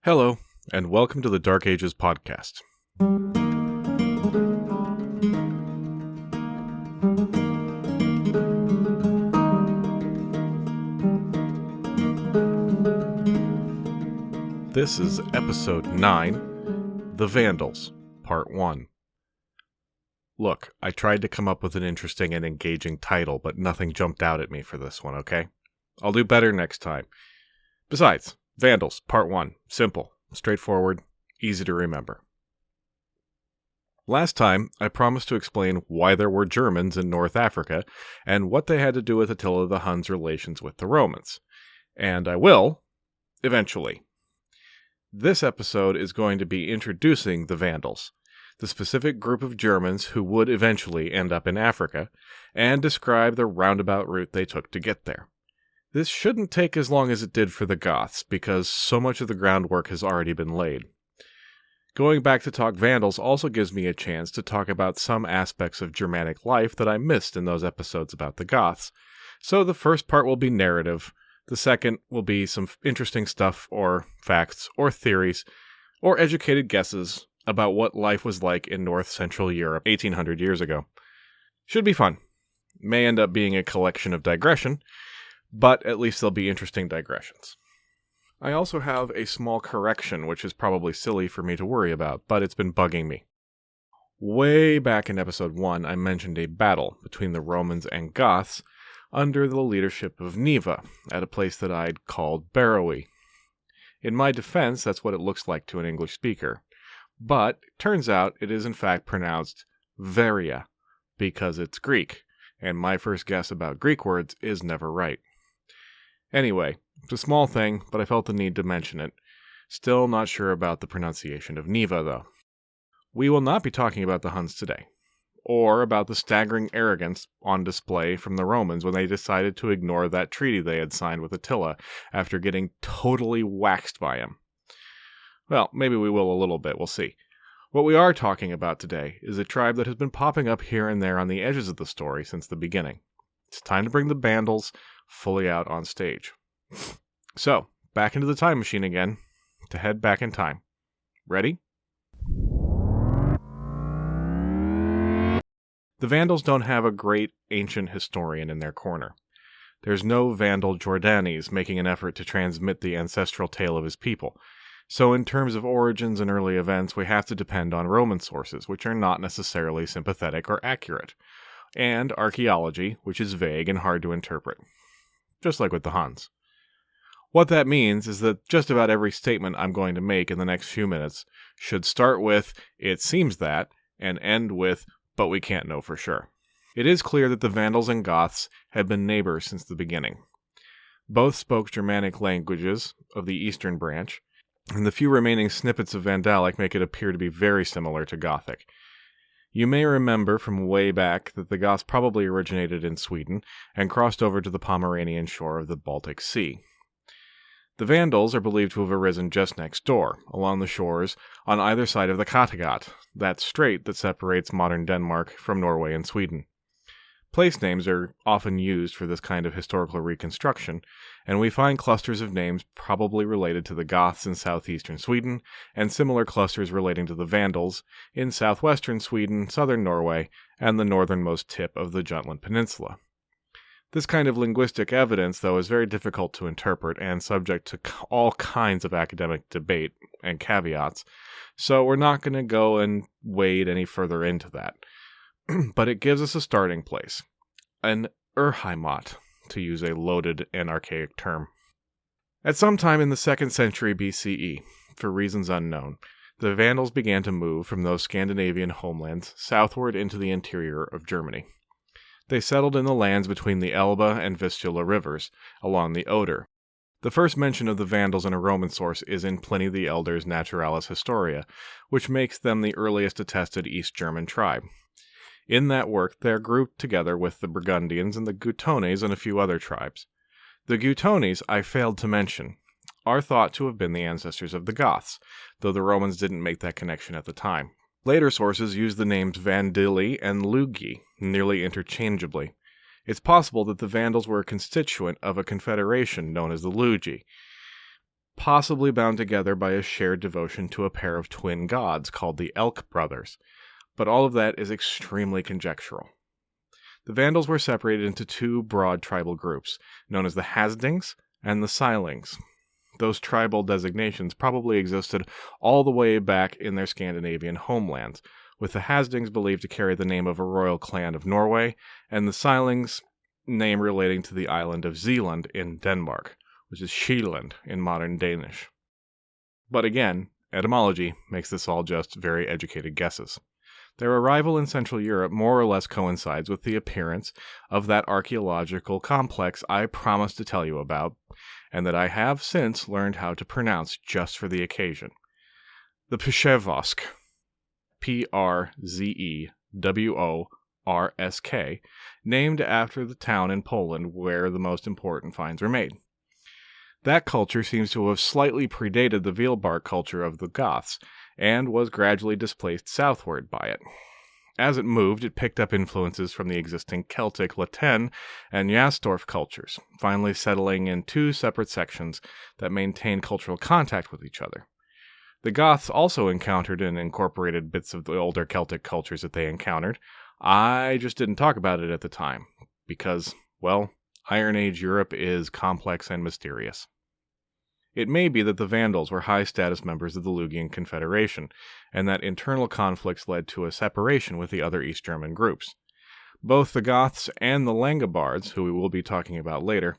Hello, and welcome to the Dark Ages podcast. This is episode 9, The Vandals, part 1. Look, I tried to come up with an interesting and engaging title, but nothing jumped out at me for this one, okay? I'll do better next time. Besides, Vandals, part 1. Simple, straightforward, easy to remember. Last time, I promised to explain why there were Germans in North Africa and what they had to do with Attila the Hun's relations with the Romans. And I will, eventually. This episode is going to be introducing the Vandals, the specific group of Germans who would eventually end up in Africa, and describe the roundabout route they took to get there. This shouldn't take as long as it did for the Goths, because so much of the groundwork has already been laid. Going back to talk Vandals also gives me a chance to talk about some aspects of Germanic life that I missed in those episodes about the Goths. So the first part will be narrative, the second will be some interesting stuff or facts or theories or educated guesses about what life was like in North Central Europe 1800 years ago. Should be fun. May end up being a collection of digression, but at least they'll be interesting digressions. I also have a small correction, which is probably silly for me to worry about, but it's been bugging me. Way back in episode 1, I mentioned a battle between the Romans and Goths under the leadership of Neva, at a place that I'd called Beroe. In my defense, that's what it looks like to an English speaker, but it turns out it is in fact pronounced Veria, because it's Greek, and my first guess about Greek words is never right. Anyway, it's a small thing, but I felt the need to mention it. Still not sure about the pronunciation of Neva, though. We will not be talking about the Huns today, or about the staggering arrogance on display from the Romans when they decided to ignore that treaty they had signed with Attila after getting totally waxed by him. Well, maybe we will a little bit, we'll see. What we are talking about today is a tribe that has been popping up here and there on the edges of the story since the beginning. It's time to bring the Vandals fully out on stage. So, back into the time machine again, to head back in time. Ready? The Vandals don't have a great ancient historian in their corner. There's no Vandal Jordanes making an effort to transmit the ancestral tale of his people. So in terms of origins and early events, we have to depend on Roman sources, which are not necessarily sympathetic or accurate, and archaeology, which is vague and hard to interpret. Just like with the Huns. What that means is that just about every statement I'm going to make in the next few minutes should start with, "it seems that," and end with, "but we can't know for sure." It is clear that the Vandals and Goths had been neighbors since the beginning. Both spoke Germanic languages of the eastern branch, and the few remaining snippets of Vandalic make it appear to be very similar to Gothic. You may remember from way back that the Goths probably originated in Sweden and crossed over to the Pomeranian shore of the Baltic Sea. The Vandals are believed to have arisen just next door, along the shores on either side of the Kattegat, that strait that separates modern Denmark from Norway and Sweden. Place names are often used for this kind of historical reconstruction, and we find clusters of names probably related to the Goths in southeastern Sweden, and similar clusters relating to the Vandals in southwestern Sweden, southern Norway, and the northernmost tip of the Jutland Peninsula. This kind of linguistic evidence, though, is very difficult to interpret and subject to all kinds of academic debate and caveats, so we're not going to go and wade any further into that. But it gives us a starting place, an Urheimat, to use a loaded and archaic term. At some time in the 2nd century BCE, for reasons unknown, the Vandals began to move from those Scandinavian homelands southward into the interior of Germany. They settled in the lands between the Elbe and Vistula rivers, along the Oder. The first mention of the Vandals in a Roman source is in Pliny the Elder's Naturalis Historia, which makes them the earliest attested East German tribe. In that work, they are grouped together with the Burgundians and the Gautones and a few other tribes. The Gautones, I failed to mention, are thought to have been the ancestors of the Goths, though the Romans didn't make that connection at the time. Later sources use the names Vandili and Lugi nearly interchangeably. It's possible that the Vandals were a constituent of a confederation known as the Lugi. possibly bound together by a shared devotion to a pair of twin gods called the Elk brothers, but all of that is extremely conjectural. The Vandals were separated into two broad tribal groups, known as the Hasdings and the Silings. Those tribal designations probably existed all the way back in their Scandinavian homelands, with the Hasdings believed to carry the name of a royal clan of Norway, and the Silings name relating to the island of Zealand in Denmark, which is Sjælland in modern Danish. But again, etymology makes this all just very educated guesses. Their arrival in Central Europe more or less coincides with the appearance of that archaeological complex I promised to tell you about, and that I have since learned how to pronounce just for the occasion. The Przeworsk, Przeworsk, named after the town in Poland where the most important finds were made. That culture seems to have slightly predated the veilbark culture of the Goths, and was gradually displaced southward by it. As it moved, it picked up influences from the existing Celtic, Latin, and Jastorf cultures, finally settling in two separate sections that maintained cultural contact with each other. The Goths also encountered and incorporated bits of the older Celtic cultures that they encountered. I just didn't talk about it at the time, because, well, Iron Age Europe is complex and mysterious. It may be that the Vandals were high-status members of the Lugian Confederation, and that internal conflicts led to a separation with the other East German groups. Both the Goths and the Langobards, who we will be talking about later,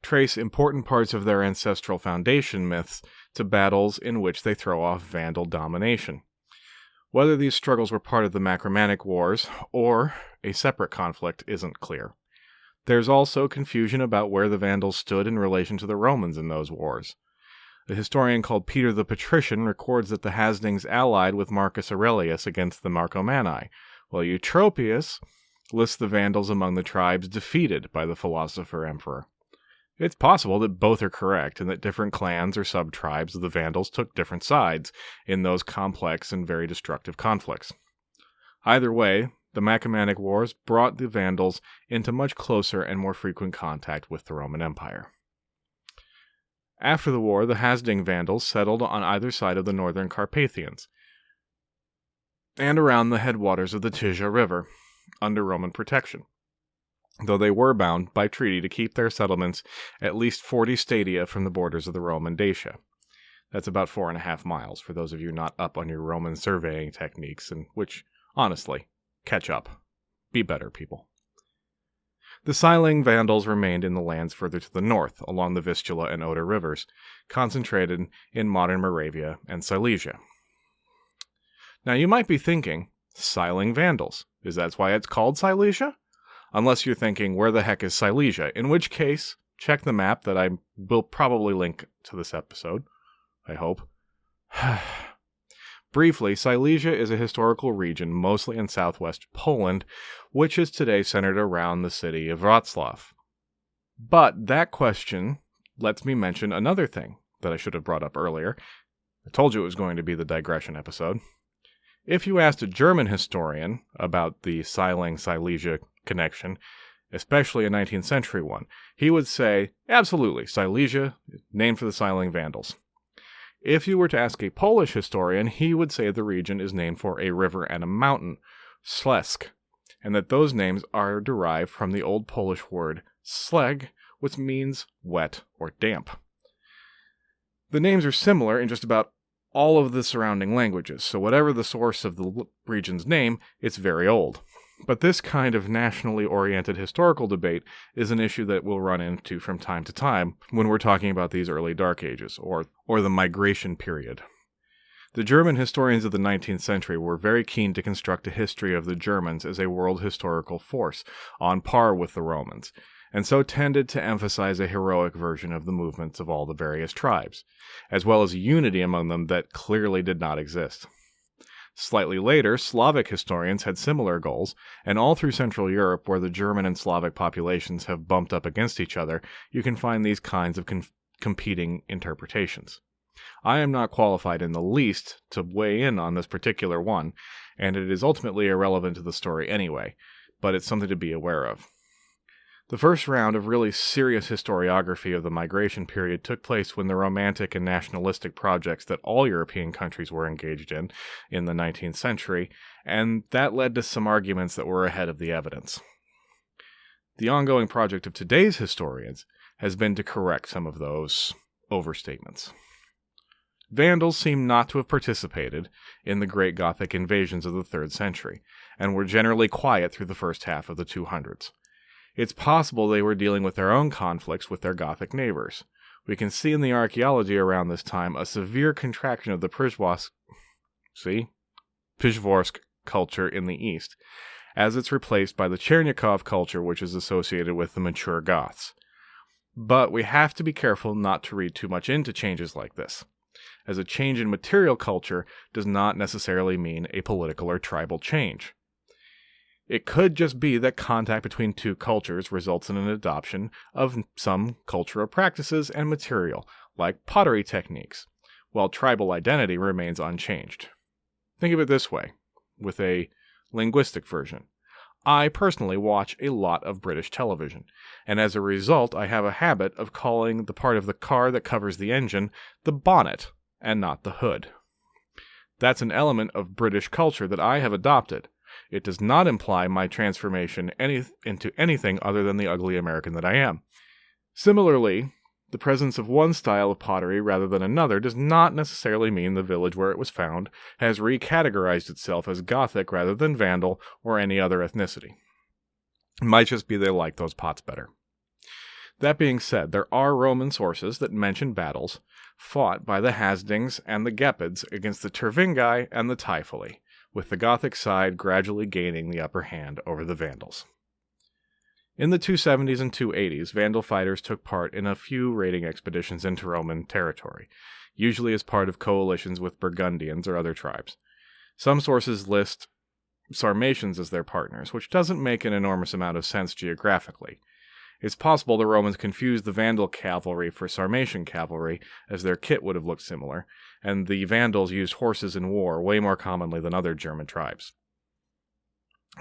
trace important parts of their ancestral foundation myths to battles in which they throw off Vandal domination. Whether these struggles were part of the Macromantic Wars or a separate conflict isn't clear. There's also confusion about where the Vandals stood in relation to the Romans in those wars. A historian called Peter the Patrician records that the Hasdings allied with Marcus Aurelius against the Marcomanni, while Eutropius lists the Vandals among the tribes defeated by the philosopher-emperor. It's possible that both are correct, and that different clans or sub-tribes of the Vandals took different sides in those complex and very destructive conflicts. Either way, the Marcomannic Wars brought the Vandals into much closer and more frequent contact with the Roman Empire. After the war, the Hasding Vandals settled on either side of the northern Carpathians and around the headwaters of the Tisza River, under Roman protection, though they were bound by treaty to keep their settlements at least 40 stadia from the borders of the Roman Dacia. That's about 4.5 miles for those of you not up on your Roman surveying techniques, and which, honestly, catch up. Be better, people. The Siling Vandals remained in the lands further to the north, along the Vistula and Oder rivers, concentrated in modern Moravia and Silesia. Now you might be thinking, Siling Vandals, is that why it's called Silesia? Unless you're thinking, where the heck is Silesia? In which case, check the map that I will probably link to this episode, I hope. Briefly, Silesia is a historical region mostly in southwest Poland, which is today centered around the city of Wrocław. But that question lets me mention another thing that I should have brought up earlier. I told you it was going to be the digression episode. If you asked a German historian about the Siling-Silesia connection, especially a 19th century one, he would say, absolutely, Silesia, named for the Siling Vandals. If you were to ask a Polish historian, he would say the region is named for a river and a mountain, Ślęsk, and that those names are derived from the Old Polish word sleg, which means wet or damp. The names are similar in just about all of the surrounding languages, so whatever the source of the region's name, it's very old. But this kind of nationally oriented historical debate is an issue that we'll run into from time to time when we're talking about these early Dark Ages, or the migration period. The German historians of the 19th century were very keen to construct a history of the Germans as a world historical force, on par with the Romans, and so tended to emphasize a heroic version of the movements of all the various tribes, as well as a unity among them that clearly did not exist. Slightly later, Slavic historians had similar goals, and all through Central Europe, where the German and Slavic populations have bumped up against each other, you can find these kinds of competing interpretations. I am not qualified in the least to weigh in on this particular one, and it is ultimately irrelevant to the story anyway, but it's something to be aware of. The first round of really serious historiography of the migration period took place when the romantic and nationalistic projects that all European countries were engaged in the 19th century, and that led to some arguments that were ahead of the evidence. The ongoing project of today's historians has been to correct some of those overstatements. Vandals seem not to have participated in the great Gothic invasions of the 3rd century, and were generally quiet through the first half of the 200s. It's possible they were dealing with their own conflicts with their Gothic neighbors. We can see in the archaeology around this time a severe contraction of the Przeworsk culture in the east, as it's replaced by the Chernikov culture, which is associated with the mature Goths. But we have to be careful not to read too much into changes like this, as a change in material culture does not necessarily mean a political or tribal change. It could just be that contact between two cultures results in an adoption of some cultural practices and material, like pottery techniques, while tribal identity remains unchanged. Think of it this way, with a linguistic version. I personally watch a lot of British television, and as a result I have a habit of calling the part of the car that covers the engine the bonnet, and not the hood. That's an element of British culture that I have adopted. It does not imply my transformation into anything other than the ugly American that I am. Similarly, the presence of one style of pottery rather than another does not necessarily mean the village where it was found has recategorized itself as Gothic rather than Vandal or any other ethnicity. It might just be they like those pots better. That being said, there are Roman sources that mention battles fought by the Hasdings and the Gepids against the Tervingi and the Typhuli, with the Gothic side gradually gaining the upper hand over the Vandals. In the 270s and 280s, Vandal fighters took part in a few raiding expeditions into Roman territory, usually as part of coalitions with Burgundians or other tribes. Some sources list Sarmatians as their partners, which doesn't make an enormous amount of sense geographically. It's possible the Romans confused the Vandal cavalry for Sarmatian cavalry, as their kit would have looked similar, and the Vandals used horses in war way more commonly than other German tribes.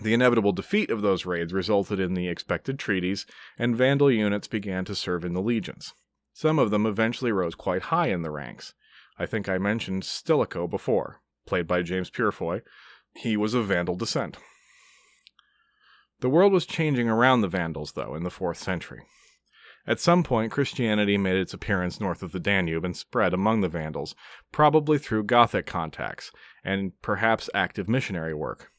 The inevitable defeat of those raids resulted in the expected treaties, and Vandal units began to serve in the legions. Some of them eventually rose quite high in the ranks. I think I mentioned Stilicho before, played by James Purefoy. He was of Vandal descent. The world was changing around the Vandals, though, in the 4th century. At some point, Christianity made its appearance north of the Danube and spread among the Vandals, probably through Gothic contacts, and perhaps active missionary work.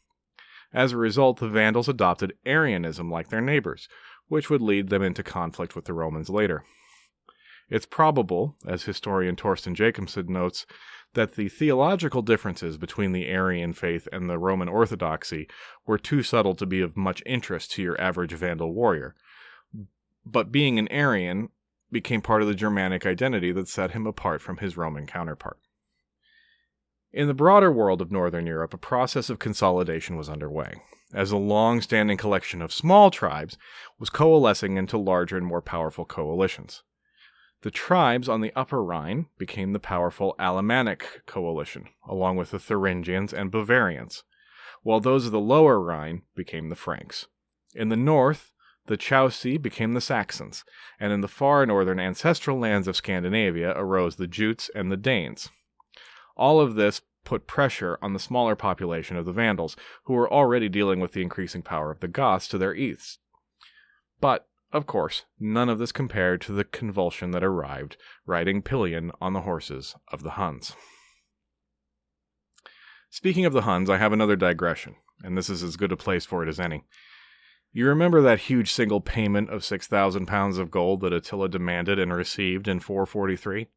As a result, the Vandals adopted Arianism like their neighbors, which would lead them into conflict with the Romans later. It's probable, as historian Torsten Jacobsen notes, that the theological differences between the Arian faith and the Roman Orthodoxy were too subtle to be of much interest to your average Vandal warrior. But being an Arian became part of the Germanic identity that set him apart from his Roman counterpart. In the broader world of Northern Europe, a process of consolidation was underway, as a long-standing collection of small tribes was coalescing into larger and more powerful coalitions. The tribes on the Upper Rhine became the powerful Alemannic coalition, along with the Thuringians and Bavarians, while those of the Lower Rhine became the Franks. In the north, the Chauci became the Saxons, and in the far northern ancestral lands of Scandinavia arose the Jutes and the Danes. All of this put pressure on the smaller population of the Vandals, who were already dealing with the increasing power of the Goths to their east. But, of course, none of this compared to the convulsion that arrived, riding pillion on the horses of the Huns. Speaking of the Huns, I have another digression, and this is as good a place for it as any. You remember that huge single payment of 6,000 pounds of gold that Attila demanded and received in 443?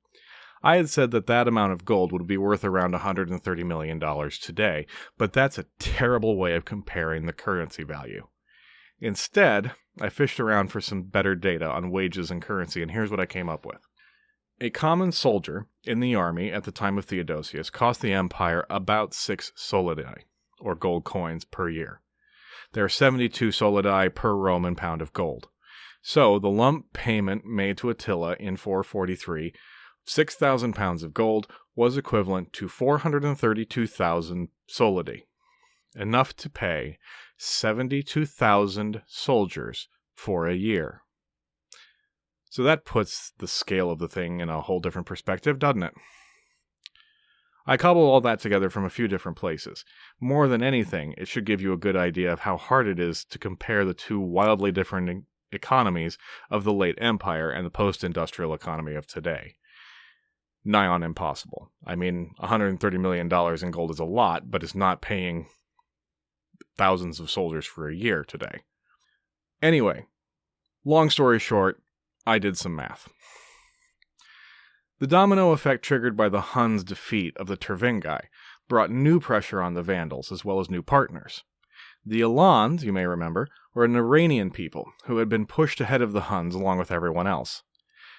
I had said that amount of gold would be worth around $130 million today, but that's a terrible way of comparing the currency value. Instead, I fished around for some better data on wages and currency, and here's what I came up with. A common soldier in the army at the time of Theodosius cost the empire about 6 solidi, or gold coins, per year. There are 72 solidi per Roman pound of gold. So, the lump payment made to Attila in 443, 6,000 pounds of gold, was equivalent to 432,000 solidi, enough to pay 72,000 soldiers for a year. So that puts the scale of the thing in a whole different perspective, doesn't it? I cobble all that together from a few different places. More than anything, it should give you a good idea of how hard it is to compare the two wildly different economies of the late Empire and the post-industrial economy of today. Nigh on impossible. I mean, $130 million in gold is a lot, but it's not paying thousands of soldiers for a year today. Anyway, long story short, I did some math. The domino effect triggered by the Huns' defeat of the Tervingi brought new pressure on the Vandals, as well as new partners. The Alans, you may remember, were an Iranian people who had been pushed ahead of the Huns along with everyone else.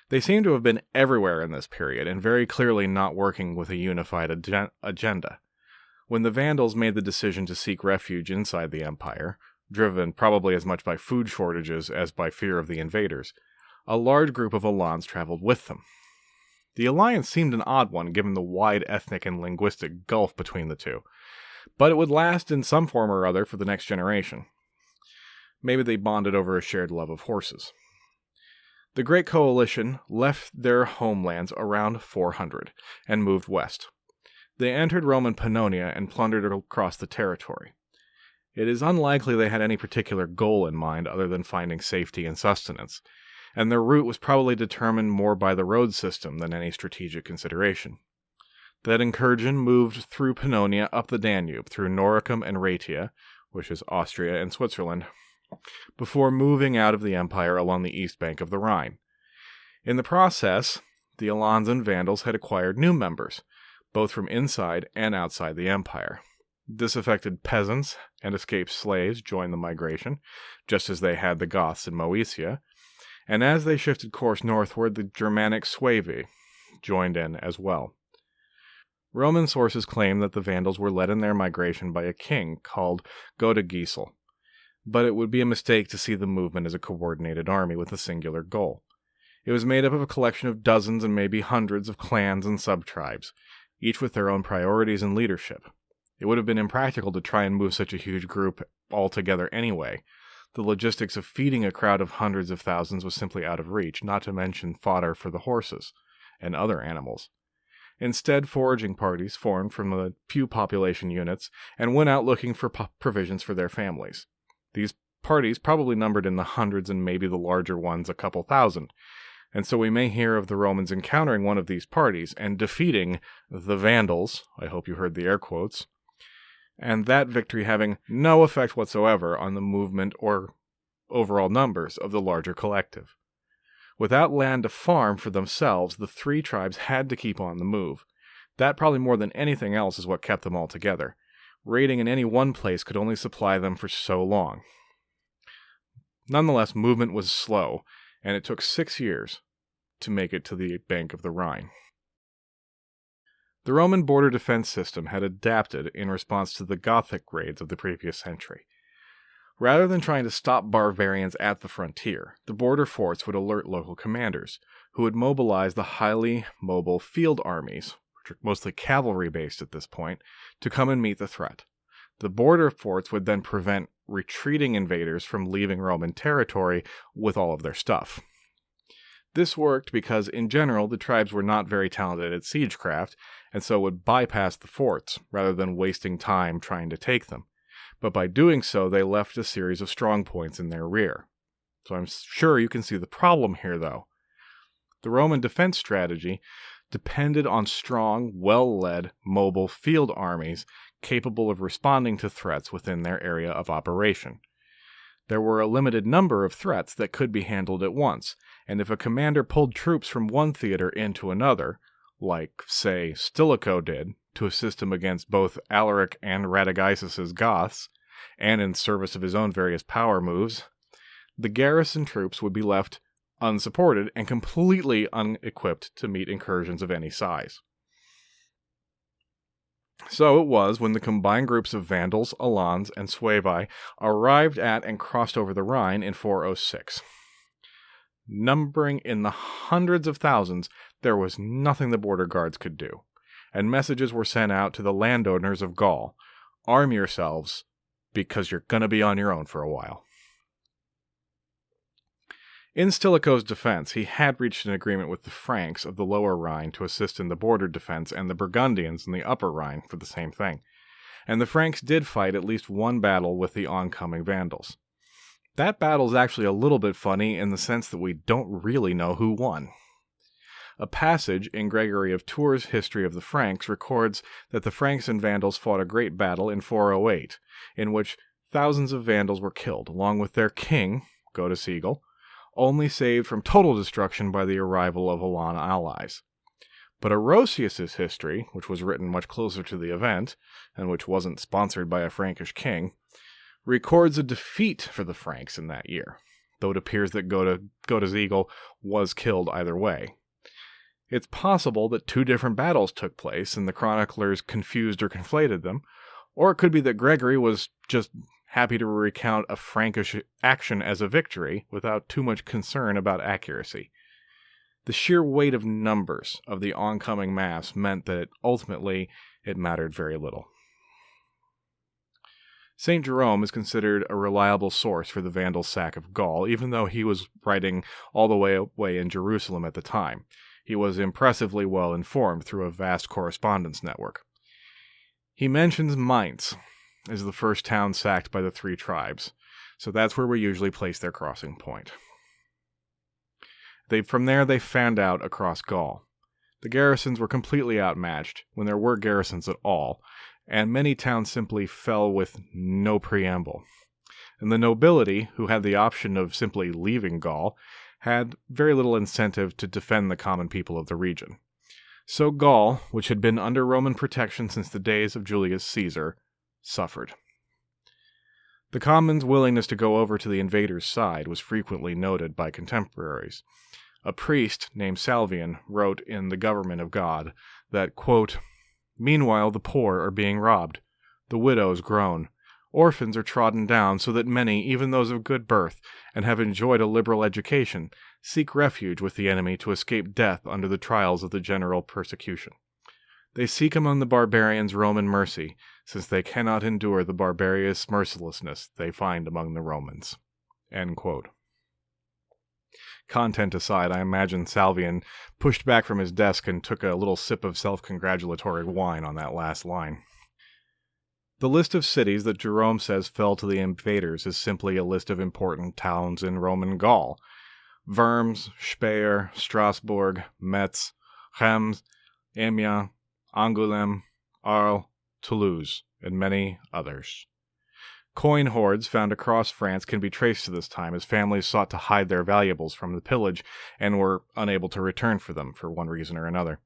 They seem to have been everywhere in this period, and very clearly not working with a unified agenda. When the Vandals made the decision to seek refuge inside the empire, driven probably as much by food shortages as by fear of the invaders, a large group of Alans traveled with them. The alliance seemed an odd one given the wide ethnic and linguistic gulf between the two, but it would last in some form or other for the next generation. Maybe they bonded over a shared love of horses. The Great Coalition left their homelands around 400 and moved west. They entered Roman Pannonia and plundered across the territory. It is unlikely they had any particular goal in mind other than finding safety and sustenance, and their route was probably determined more by the road system than any strategic consideration. That incursion moved through Pannonia up the Danube, through Noricum and Raetia, which is Austria and Switzerland, before moving out of the empire along the east bank of the Rhine. In the process, the Alans and Vandals had acquired new members, both from inside and outside the empire. Disaffected peasants and escaped slaves joined the migration, just as they had the Goths in Moesia, and as they shifted course northward, the Germanic Suevi joined in as well. Roman sources claim that the Vandals were led in their migration by a king called Godegisel, but it would be a mistake to see the movement as a coordinated army with a singular goal. It was made up of a collection of dozens and maybe hundreds of clans and sub-tribes, each with their own priorities and leadership. It would have been impractical to try and move such a huge group all together anyway. The logistics of feeding a crowd of hundreds of thousands was simply out of reach, not to mention fodder for the horses and other animals. Instead, foraging parties formed from the few population units and went out looking for provisions for their families. These parties probably numbered in the hundreds and maybe the larger ones a couple thousand, and so we may hear of the Romans encountering one of these parties and defeating the Vandals, I hope you heard the air quotes, and that victory having no effect whatsoever on the movement or overall numbers of the larger collective. Without land to farm for themselves, the three tribes had to keep on the move. That probably more than anything else is what kept them all together. Raiding in any one place could only supply them for so long. Nonetheless, movement was slow, and it took 6 years to make it to the bank of the Rhine. The Roman border defense system had adapted in response to the Gothic raids of the previous century. Rather than trying to stop barbarians at the frontier, the border forts would alert local commanders, who would mobilize the highly mobile field armies, which are mostly cavalry-based at this point, to come and meet the threat. The border forts would then prevent retreating invaders from leaving Roman territory with all of their stuff. This worked because, in general, the tribes were not very talented at siegecraft, and so would bypass the forts, rather than wasting time trying to take them. But by doing so, they left a series of strong points in their rear. So I'm sure you can see the problem here, though. The Roman defense strategy depended on strong, well-led, mobile field armies capable of responding to threats within their area of operation. There were a limited number of threats that could be handled at once, and if a commander pulled troops from one theater into another, like, say, Stilicho did, to assist him against both Alaric and Radagaisus's Goths, and in service of his own various power moves, the garrison troops would be left unsupported and completely unequipped to meet incursions of any size. So it was when the combined groups of Vandals, Alans, and Suevi arrived at and crossed over the Rhine in 406. Numbering in the hundreds of thousands, there was nothing the border guards could do, and messages were sent out to the landowners of Gaul: arm yourselves, because you're going to be on your own for a while. In Stilicho's defense, he had reached an agreement with the Franks of the Lower Rhine to assist in the border defense and the Burgundians in the Upper Rhine for the same thing. And the Franks did fight at least one battle with the oncoming Vandals. That battle is actually a little bit funny in the sense that we don't really know who won. A passage in Gregory of Tours' History of the Franks records that the Franks and Vandals fought a great battle in 408, in which thousands of Vandals were killed, along with their king, Goths, only saved from total destruction by the arrival of Elan allies. But Orosius' history, which was written much closer to the event, and which wasn't sponsored by a Frankish king, records a defeat for the Franks in that year, though it appears that Goths was killed either way. It's possible that two different battles took place and the chroniclers confused or conflated them, or it could be that Gregory was just happy to recount a Frankish action as a victory without too much concern about accuracy. The sheer weight of numbers of the oncoming mass meant that ultimately it mattered very little. St. Jerome is considered a reliable source for the Vandals' sack of Gaul, even though he was writing all the way away in Jerusalem at the time. He was impressively well informed through a vast correspondence network. He mentions Mainz as the first town sacked by the three tribes, so that's where we usually place their crossing point. From there they fanned out across Gaul. The garrisons were completely outmatched, when there were garrisons at all, and many towns simply fell with no preamble. And the nobility, who had the option of simply leaving Gaul, had very little incentive to defend the common people of the region. So Gaul, which had been under Roman protection since the days of Julius Caesar, suffered. The commons' willingness to go over to the invaders' side was frequently noted by contemporaries. A priest named Salvian wrote in The Government of God that, quote, "Meanwhile the poor are being robbed, the widows groan, orphans are trodden down, so that many, even those of good birth, and have enjoyed a liberal education, seek refuge with the enemy to escape death under the trials of the general persecution. They seek among the barbarians Roman mercy, since they cannot endure the barbarous mercilessness they find among the Romans." End quote. Content aside, I imagine Salvian pushed back from his desk and took a little sip of self-congratulatory wine on that last line. The list of cities that Jerome says fell to the invaders is simply a list of important towns in Roman Gaul. Worms, Speyer, Strasbourg, Metz, Reims, Amiens, Angoulême, Arles, Toulouse, and many others. Coin hoards found across France can be traced to this time, as families sought to hide their valuables from the pillage and were unable to return for them for one reason or another.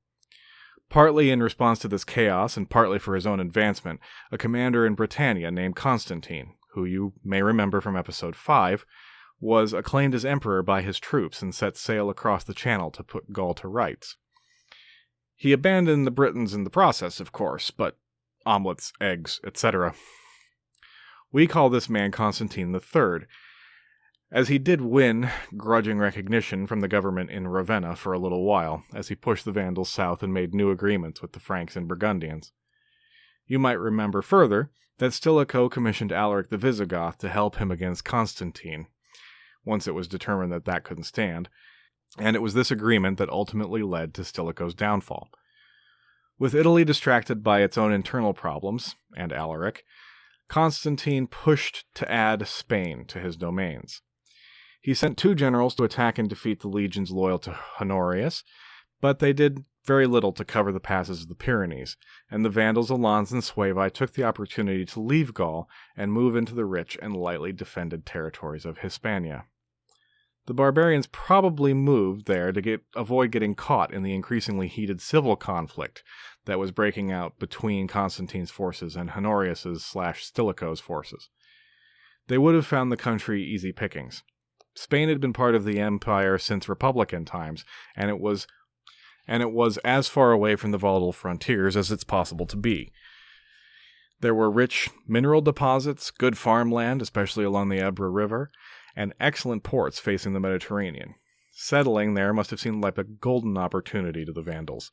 Partly in response to this chaos, and partly for his own advancement, a commander in Britannia named Constantine, who you may remember from episode 5, was acclaimed as emperor by his troops and set sail across the Channel to put Gaul to rights. He abandoned the Britons in the process, of course, but omelets, eggs, etc. We call this man Constantine III, as he did win grudging recognition from the government in Ravenna for a little while, as he pushed the Vandals south and made new agreements with the Franks and Burgundians. You might remember further that Stilicho commissioned Alaric the Visigoth to help him against Constantine, once it was determined that that couldn't stand, and it was this agreement that ultimately led to Stilicho's downfall. With Italy distracted by its own internal problems, and Alaric, Constantine pushed to add Spain to his domains. He sent 2 generals to attack and defeat the legions loyal to Honorius, but they did very little to cover the passes of the Pyrenees, and the Vandals, Alans, and Suevi took the opportunity to leave Gaul and move into the rich and lightly defended territories of Hispania. The barbarians probably moved there to avoid getting caught in the increasingly heated civil conflict that was breaking out between Constantine's forces and Honorius's/Stilicho's forces. They would have found the country easy pickings. Spain had been part of the empire since Republican times, and it was as far away from the volatile frontiers as it's possible to be. There were rich mineral deposits, good farmland, especially along the Ebro River, and excellent ports facing the Mediterranean. Settling there must have seemed like a golden opportunity to the Vandals,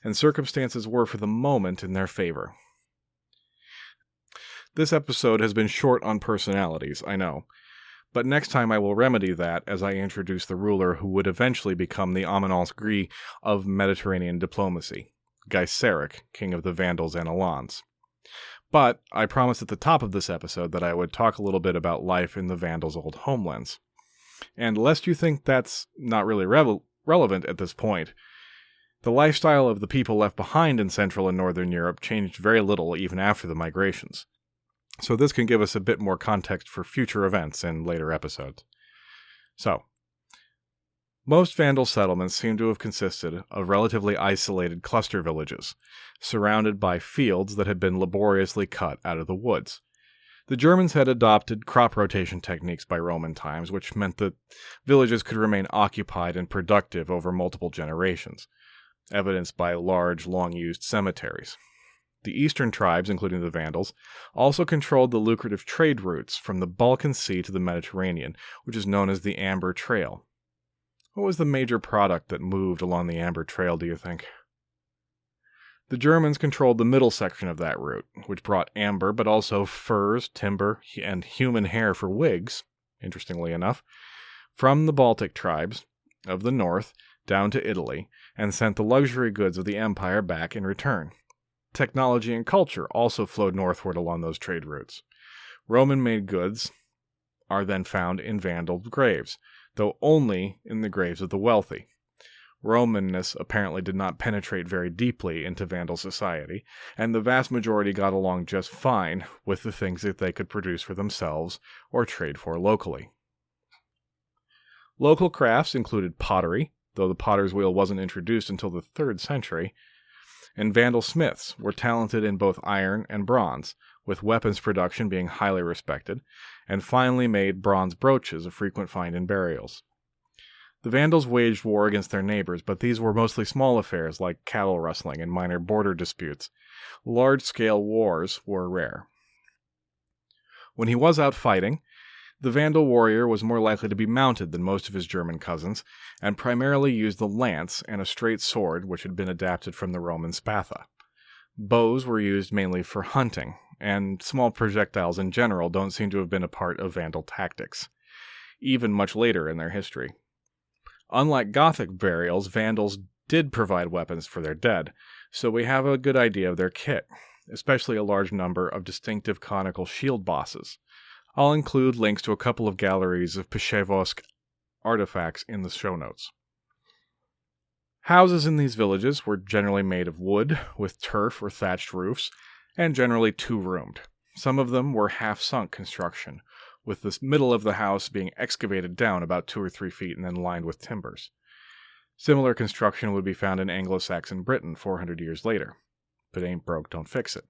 and circumstances were for the moment in their favor. This episode has been short on personalities, I know, But next time I will remedy that as I introduce the ruler who would eventually become the Amanence Gris of Mediterranean diplomacy, Gaiseric, king of the Vandals and Alans. But I promised at the top of this episode that I would talk a little bit about life in the Vandals' old homelands. And lest you think that's not really relevant at this point, the lifestyle of the people left behind in Central and Northern Europe changed very little even after the migrations. So this can give us a bit more context for future events in later episodes. So, most Vandal settlements seem to have consisted of relatively isolated cluster villages, surrounded by fields that had been laboriously cut out of the woods. The Germans had adopted crop rotation techniques by Roman times, which meant that villages could remain occupied and productive over multiple generations, evidenced by large, long-used cemeteries. The eastern tribes, including the Vandals, also controlled the lucrative trade routes from the Balkan Sea to the Mediterranean, which is known as the Amber Trail. What was the major product that moved along the Amber Trail, do you think? The Germans controlled the middle section of that route, which brought amber, but also furs, timber, and human hair for wigs, interestingly enough, from the Baltic tribes of the north down to Italy, and sent the luxury goods of the empire back in return. Technology and culture also flowed northward along those trade routes. Roman-made goods are then found in Vandal graves, though only in the graves of the wealthy. Romanness apparently did not penetrate very deeply into Vandal society, and the vast majority got along just fine with the things that they could produce for themselves or trade for locally. Local crafts included pottery, though the potter's wheel wasn't introduced until the 3rd century, and Vandal smiths were talented in both iron and bronze, with weapons production being highly respected, and finely made bronze brooches a frequent find in burials. The Vandals waged war against their neighbors, but these were mostly small affairs like cattle rustling and minor border disputes. Large-scale wars were rare. When he was out fighting, the Vandal warrior was more likely to be mounted than most of his German cousins, and primarily used the lance and a straight sword which had been adapted from the Roman spatha. Bows were used mainly for hunting, and small projectiles in general don't seem to have been a part of Vandal tactics, even much later in their history. Unlike Gothic burials, Vandals did provide weapons for their dead, so we have a good idea of their kit, especially a large number of distinctive conical shield bosses. I'll include links to a couple of galleries of Przeworsk artifacts in the show notes. Houses in these villages were generally made of wood, with turf or thatched roofs, and generally two-roomed. Some of them were half-sunk construction, with the middle of the house being excavated down about 2 or 3 feet and then lined with timbers. Similar construction would be found in Anglo-Saxon Britain 400 years later. If it ain't broke, don't fix it.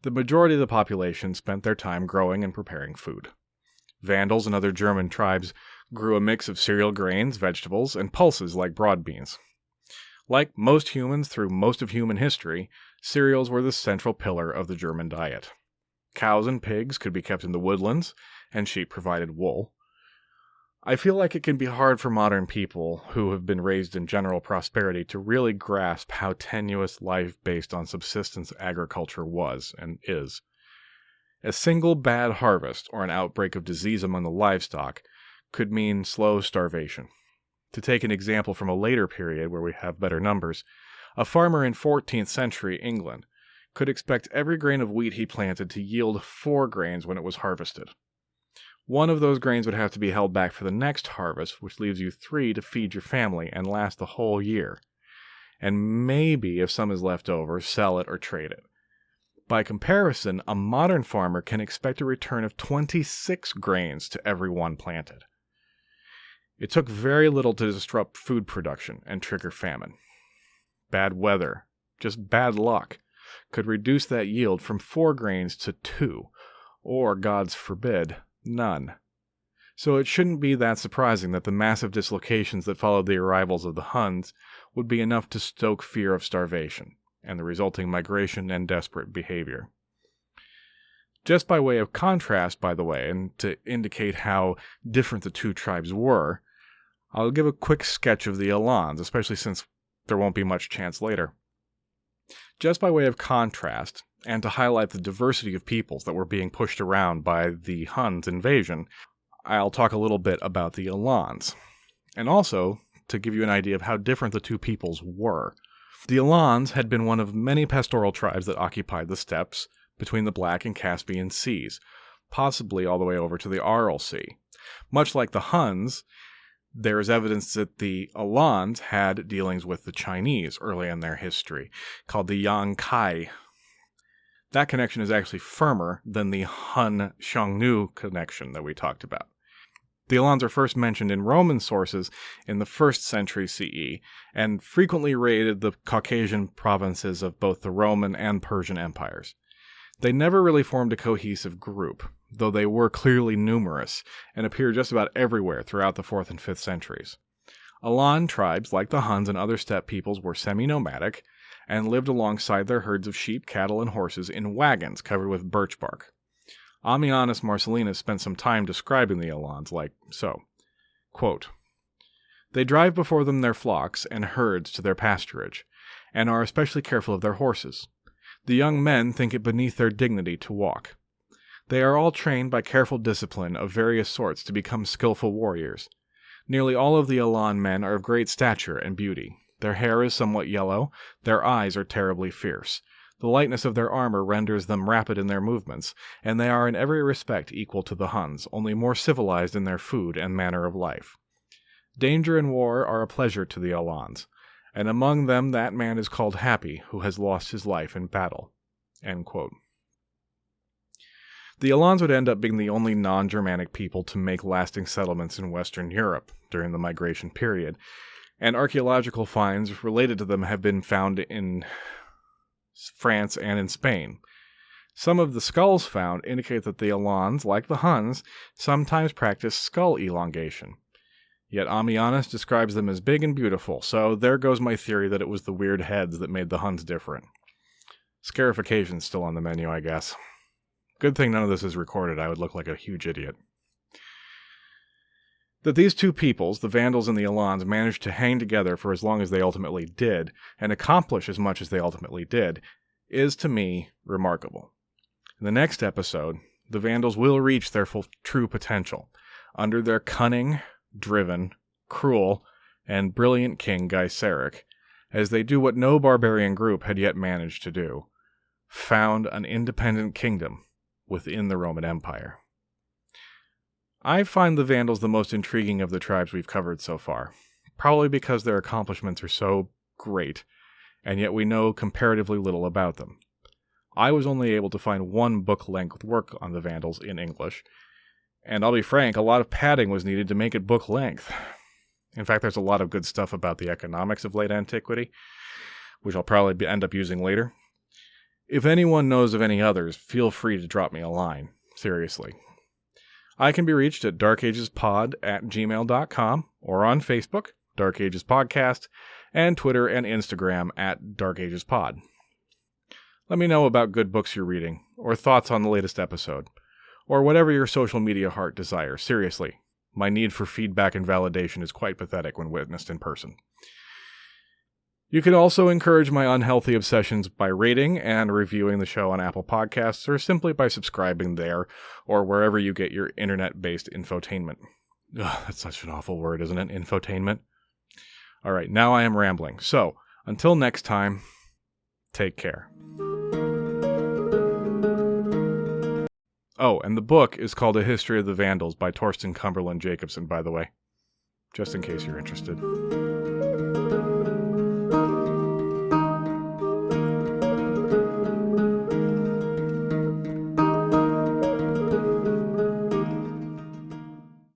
The majority of the population spent their time growing and preparing food. Vandals and other German tribes grew a mix of cereal grains, vegetables, and pulses like broad beans. Like most humans through most of human history, cereals were the central pillar of the German diet. Cows and pigs could be kept in the woodlands, and sheep provided wool. I feel like it can be hard for modern people who have been raised in general prosperity to really grasp how tenuous life based on subsistence agriculture was and is. A single bad harvest or an outbreak of disease among the livestock could mean slow starvation. To take an example from a later period where we have better numbers, a farmer in 14th century England could expect every grain of wheat he planted to yield 4 grains when it was harvested. One of those grains would have to be held back for the next harvest, which leaves you 3 to feed your family and last the whole year. And maybe, if some is left over, sell it or trade it. By comparison, a modern farmer can expect a return of 26 grains to every one planted. It took very little to disrupt food production and trigger famine. Bad weather, just bad luck, could reduce that yield from 4 grains to 2, or, God's forbid, none. So it shouldn't be that surprising that the massive dislocations that followed the arrivals of the Huns would be enough to stoke fear of starvation, and the resulting migration and desperate behavior. Just by way of contrast, by the way, and to indicate how different the two tribes were, I'll give a quick sketch of the Alans, especially since there won't be much chance later. Just by way of contrast, and to highlight the diversity of peoples that were being pushed around by the Huns' invasion, I'll talk a little bit about the Alans, and also to give you an idea of how different the two peoples were. The Alans had been one of many pastoral tribes that occupied the steppes between the Black and Caspian Seas, possibly all the way over to the Aral Sea. Much like the Huns, there is evidence that the Alans had dealings with the Chinese early in their history, called the Yang Kai. That connection is actually firmer than the Hun-Xiongnu connection that we talked about. The Alans are first mentioned in Roman sources in the 1st century CE, and frequently raided the Caucasian provinces of both the Roman and Persian empires. They never really formed a cohesive group, though they were clearly numerous, and appear just about everywhere throughout the 4th and 5th centuries. Alan tribes, like the Huns and other steppe peoples, were semi-nomadic, and lived alongside their herds of sheep, cattle, and horses in wagons covered with birch bark. Ammianus Marcellinus spent some time describing the Alans like so. Quote, "They drive before them their flocks and herds to their pasturage, and are especially careful of their horses. The young men think it beneath their dignity to walk. They are all trained by careful discipline of various sorts to become skillful warriors. Nearly all of the Alan men are of great stature and beauty. Their hair is somewhat yellow, their eyes are terribly fierce. The lightness of their armor renders them rapid in their movements, and they are in every respect equal to the Huns, only more civilized in their food and manner of life. Danger and war are a pleasure to the Alans, and among them that man is called happy who has lost his life in battle." End quote. The Alans would end up being the only non-Germanic people to make lasting settlements in Western Europe during the migration period, and archaeological finds related to them have been found in France and in Spain. Some of the skulls found indicate that the Alans, like the Huns, sometimes practiced skull elongation. Yet Ammianus describes them as big and beautiful, so there goes my theory that it was the weird heads that made the Huns different. Scarification's still on the menu, I guess. Good thing none of this is recorded. I would look like a huge idiot. That these two peoples, the Vandals and the Alans, managed to hang together for as long as they ultimately did, and accomplish as much as they ultimately did, is, to me, remarkable. In the next episode, the Vandals will reach their true potential, under their cunning, driven, cruel, and brilliant king Gaiseric, as they do what no barbarian group had yet managed to do: found an independent kingdom within the Roman Empire. I find the Vandals the most intriguing of the tribes we've covered so far, probably because their accomplishments are so great, and yet we know comparatively little about them. I was only able to find one book-length work on the Vandals in English, and I'll be frank, a lot of padding was needed to make it book-length. In fact, there's a lot of good stuff about the economics of late antiquity, which I'll probably end up using later. If anyone knows of any others, feel free to drop me a line. Seriously. I can be reached at darkagespod@gmail.com or on Facebook, Dark Ages Podcast, and Twitter and Instagram at darkagespod. Let me know about good books you're reading, or thoughts on the latest episode, or whatever your social media heart desires. Seriously, my need for feedback and validation is quite pathetic when witnessed in person. You can also encourage my unhealthy obsessions by rating and reviewing the show on Apple Podcasts, or simply by subscribing there, or wherever you get your internet-based infotainment. Ugh, that's such an awful word, isn't it? Infotainment. All right, now I am rambling. So, until next time, take care. Oh, and the book is called A History of the Vandals by Torsten Cumberland Jacobson, by the way. Just in case you're interested.